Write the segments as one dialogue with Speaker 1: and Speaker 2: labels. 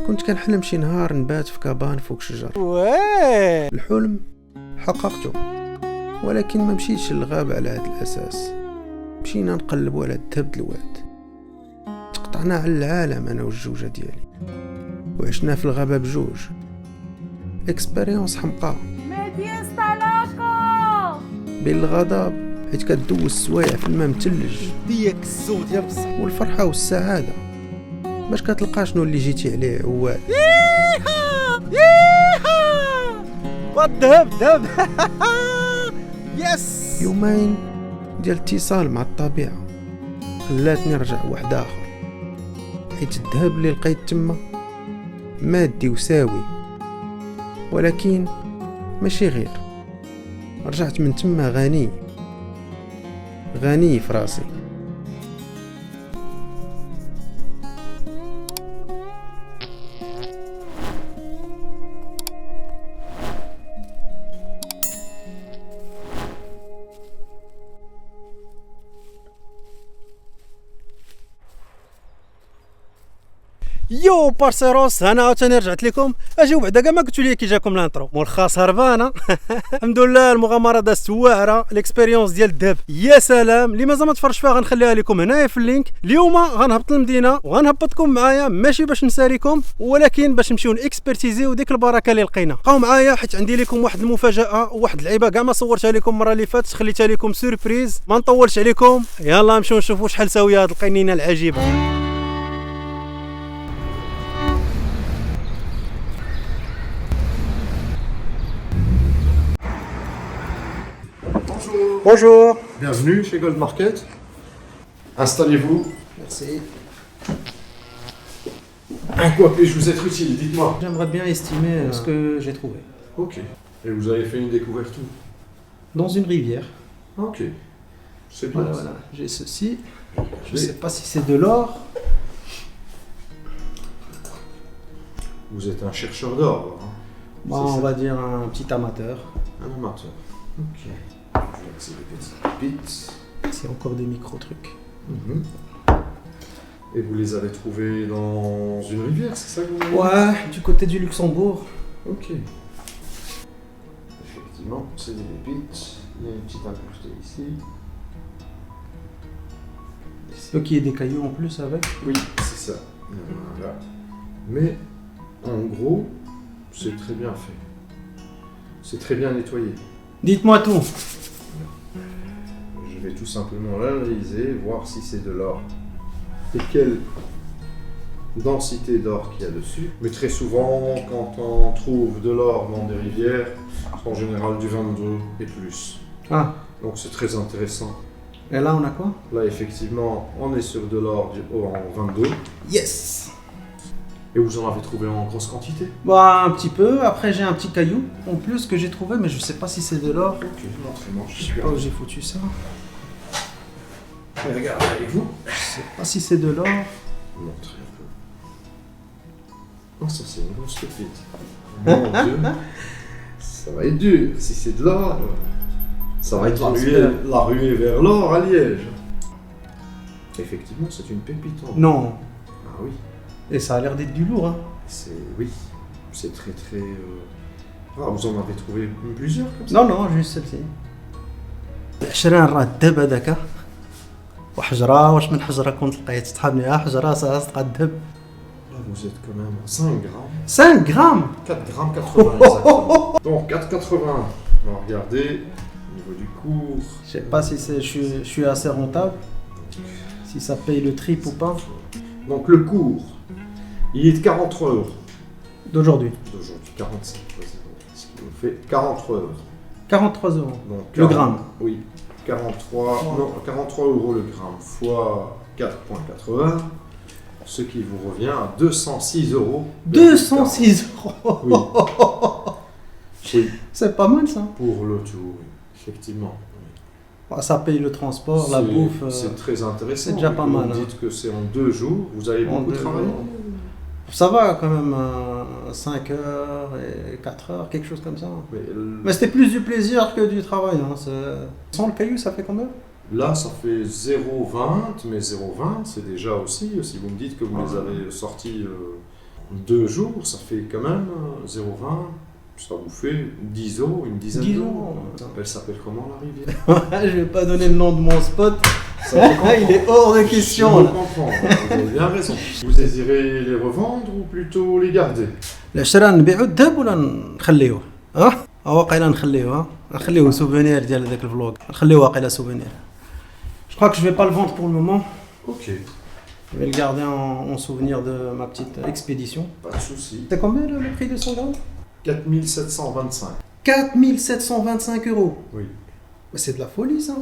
Speaker 1: كنت كنحلم شي نهار نبات في كابان فوق شجر.
Speaker 2: واه
Speaker 1: الحلم حققته، ولكن ما مشيتش للغابة على هذا الأساس. مشينا نقلبوا على الذهب د الواد. تقطعنا على العالم أنا والجوجة ديالي، وعشنا في الغابة بجوج. اكسبيريونس حمقى بين الغضب حيت كدوز السوايع في الماء متلج
Speaker 2: ديك الصوت يا بصح
Speaker 1: والفرحة والسعادة باش كتلقى شنو اللي جيتي عليه عواد.
Speaker 2: والذهب ذهب يس.
Speaker 1: يومين ديال اتصال مع الطبيعة خلاتني نرجع واحد آخر، حيت الذهب اللي لقيت تما مادي وساوي، ولكن ماشي غير. رجعت من تما غني في راسي.
Speaker 2: يو بارسيروس، انا عاوتاني رجعت لكم. اجيو بعدا كاع ما قلتوا لي كي جاكم الانترو ملخص هربانه. الحمد لله المغامره دازت واعره، الاكسبيريونس ديال الذهب يا سلام. اللي مازال ما تفرجش فيها غنخليها لكم هنايا في اللينك. اليوم غنهبط للمدينه وغنهبطكم معايا، ماشي باش نساليكم ولكن باش نمشيو نكسبرتيزيو ديك البركه اللي لقينا. بقاو معايا حيت عندي لكم واحد المفاجاه وواحد اللعيبه كاع ما صورتها لكم المره اللي فاتت، خليتها لكم سوربريز. ما نطولش عليكم، يلا نمشيو نشوفوا شحال ساويه هاد القنينه العجيبه. Bonjour.
Speaker 3: Bienvenue chez Gold Market. Installez-vous.
Speaker 1: Merci.
Speaker 3: À quoi puis-je vous être utile? Dites-moi.
Speaker 1: J'aimerais bien estimer ce que j'ai trouvé.
Speaker 3: Ok. Et vous avez fait une découverte où?
Speaker 1: Dans une rivière.
Speaker 3: Ok. C'est bien.
Speaker 1: Voilà. J'ai ceci. Je sais pas si c'est de l'or.
Speaker 3: Vous êtes un chercheur d'or. Hein.
Speaker 1: Bon, on va dire un petit amateur.
Speaker 3: Un amateur. Ok. Je vais accéder aux petites pépites.
Speaker 1: C'est encore des micro-trucs.
Speaker 3: Mhm. Et vous les avez trouvés dans une rivière, c'est ça que vous voulez?
Speaker 1: Ouais, du côté du Luxembourg.
Speaker 3: Ok. Effectivement, c'est des pépites. Il y a une petite incrustée ici.
Speaker 1: C'est qu'il y ait des cailloux en plus avec.
Speaker 3: Oui, c'est ça. Voilà. Mais en gros, c'est très bien fait. C'est très bien nettoyé.
Speaker 1: Dites-moi tout.
Speaker 3: Je vais tout simplement l'analyser, voir si c'est de l'or et quelle densité d'or qu'il y a dessus. Mais très souvent, quand on trouve de l'or dans des rivières, c'est en général du 22 et plus.
Speaker 1: Ah.
Speaker 3: Donc c'est très intéressant.
Speaker 1: Et là, on a quoi?
Speaker 3: Là, effectivement, on est sur de l'or en 22.
Speaker 1: Yes.
Speaker 3: Et vous en avez trouvé en grosse quantité?
Speaker 1: Bah, un petit peu. Après, j'ai un petit caillou en plus que j'ai trouvé, mais je sais pas si c'est de l'or.
Speaker 3: Ok, montrez-moi.
Speaker 1: Je sais pas où j'ai foutu ça.
Speaker 3: Regardez avec vous.
Speaker 1: Je sais pas si c'est de l'or.
Speaker 3: Montrez un peu. Oh, ça c'est une grosse pépite. Mon Dieu. Ça va être dur. Si c'est de l'or, ça va être la ruée vers l'or à Liège. Effectivement, c'est une pépite.
Speaker 1: Non.
Speaker 3: Ah oui.
Speaker 1: Et ça a l'air d'être du lourd, hein.
Speaker 3: Oui. C'est très très... Ah, vous en avez trouvé plusieurs comme ça?
Speaker 1: Non, juste celle-ci. العشرين راه الذهب هذاك وحجرة. واش من حجرة كنت لقيت تحبني حجرة صدقة الذهب.
Speaker 3: Là, vous êtes quand même à 5 grammes.
Speaker 1: 5 grammes.
Speaker 3: 4 grammes 80 exactement. Donc 4,80. Alors regardez, au niveau du cours.
Speaker 1: Je sais pas si je suis assez rentable, si ça paye le trip ou pas.
Speaker 3: Donc le cours, il est de 43 €.
Speaker 1: D'aujourd'hui.
Speaker 3: D'aujourd'hui, 45. Ce qui vous fait 43 €.
Speaker 1: 43 €.
Speaker 3: Donc,
Speaker 1: le gramme.
Speaker 3: Oui, 43 € le gramme fois 4,80, ce qui vous revient à 206 €.
Speaker 1: 206 €.
Speaker 3: Oui. Oui.
Speaker 1: C'est pas mal ça.
Speaker 3: Pour le tout, oui. Effectivement. Oui.
Speaker 1: Ça paye le transport, la bouffe.
Speaker 3: C'est très intéressant.
Speaker 1: C'est déjà pas mal.
Speaker 3: Vous dites que c'est en 2 jours, vous avez beaucoup travaillé.
Speaker 1: Ça va quand même, 5 heures et 4 heures, quelque chose comme ça. Mais c'était plus du plaisir que du travail. Hein. Sans le caillou, ça fait combien?
Speaker 3: Là, ça fait 0,20, mais 0,20, c'est déjà aussi, si vous me dites que vous les avez sortis 2 jours, ça fait quand même 0,20. Ça vous fait 10 euros, une dizaine
Speaker 2: 10
Speaker 3: d'euros.
Speaker 2: euros.
Speaker 3: Elle s'appelle comment la rivière?
Speaker 2: Je vais pas donner le nom de mon spot.
Speaker 3: Ça fait comprendre.
Speaker 2: Il est hors de
Speaker 3: Je
Speaker 2: question.
Speaker 3: vous
Speaker 2: là.
Speaker 3: comprends, vous avez bien raison. Vous désirez les revendre ou plutôt les garder?
Speaker 2: العشرة نبيعو الذهب ولا نخليوه؟ واقيلا نخليوه نخليوه سوفونير ديال هذاك الفلوق نخليوه واقيلا سوفونير. Je crois que je vais pas le vendre pour le moment.
Speaker 3: Ok,
Speaker 2: Je vais le garder en souvenir de ma petite expédition.
Speaker 3: pas de souci.
Speaker 2: C'est combien le prix de 100 grammes?
Speaker 3: 4725.
Speaker 2: 4725 euros.
Speaker 3: Oui.
Speaker 2: Mais c'est de la folie ça.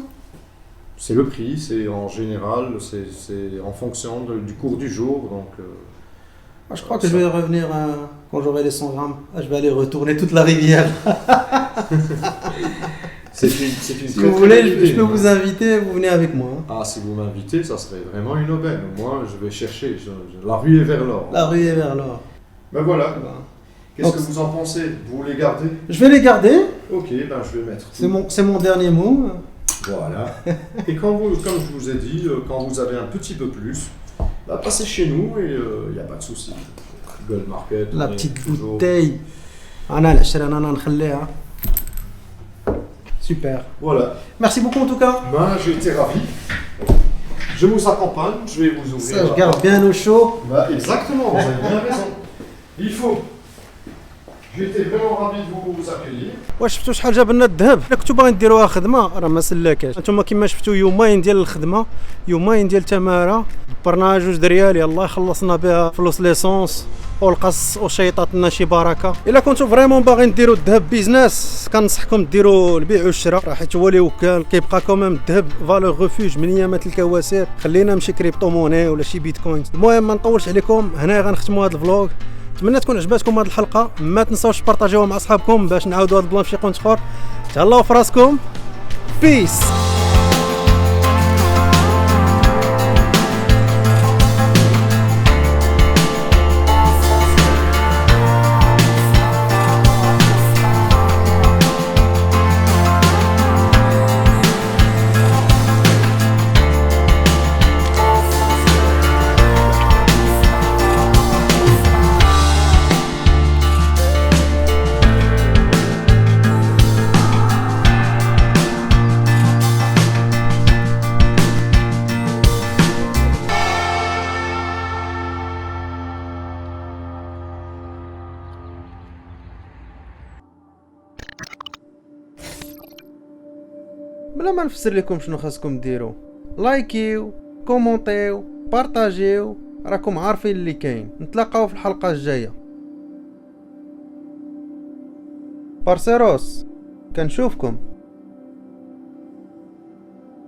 Speaker 3: C'est le prix, c'est en général, c'est en fonction du cours du jour. Donc,
Speaker 2: Je crois que je vais revenir quand j'aurai les 100 grammes. Je vais aller retourner toute la rivière.
Speaker 3: c'est une
Speaker 2: Si
Speaker 3: très,
Speaker 2: vous
Speaker 3: très
Speaker 2: voulez,
Speaker 3: bonne idée,
Speaker 2: je peux
Speaker 3: hein.
Speaker 2: vous inviter, vous venez avec moi.
Speaker 3: Ah, si vous m'invitez, ça serait vraiment une aubaine. Moi, je vais chercher la ruée vers l'or.
Speaker 2: La rue est vers l'or.
Speaker 3: Ben voilà. Qu'est-ce
Speaker 2: Donc,
Speaker 3: que vous en pensez? Vous les gardez?
Speaker 2: Je vais les garder.
Speaker 3: Ok, ben je vais mettre.
Speaker 2: C'est mon dernier mot.
Speaker 3: Voilà. Et comme je vous ai dit, quand vous avez un petit peu plus, bah, passez chez nous et il n'y a pas de souci. Gold Market.
Speaker 2: La
Speaker 3: on est
Speaker 2: petite
Speaker 3: toujours-
Speaker 2: bouteille. أنا العشرة أنا نخليها. Super.
Speaker 3: Voilà.
Speaker 2: Merci beaucoup en tout cas.
Speaker 3: Ben, j'ai été ravi. Je vous accompagne, je vais vous ouvrir.
Speaker 2: Ça, je garde bien au chaud.
Speaker 3: Bah, exactement, vous avez bien raison. Il faut. J'étais vraiment ravi de vous accueillir.
Speaker 2: واش شفتوا شحال جاب لنا الذهب؟ الا كنتو باغيين ديروها خدمه راه ما سلاكاش. انتم كما شفتوا يومين ديال الخدمه يومين ديال التماره دبرنا 2 دريال يلاه خلصنا بها فلوس ليسونس والقص وشيطات لنا شي بركه. الا كنتو فريمون باغيين ديروا الذهب بيزنس كنصحكم ديروا البيع والشراء راه حيت هو اللي وكال كيبقى كوميم الذهب فالور ريفوج من ايامات الكواسير. خلينا نمشي كريبتو موني ولا شي بيتكوين. المهم ما نطولش عليكم هنا غنختموا هذا الفلوغ. نتمنى تكون عجباتكم هذه الحلقه ما تنساوش تبارطاجيوها مع اصحابكم باش نعاودوا هذا البلان في شي قنت اخر. تهلاو في راسكم بيس. بلا ما نفسر لكم شنو خاصكم ديروا لايكيو كومونتيو بارطاجيو راكم عارفين اللي كاين. نتلاقاو في الحلقه الجايه. بارسيروس كنشوفكم.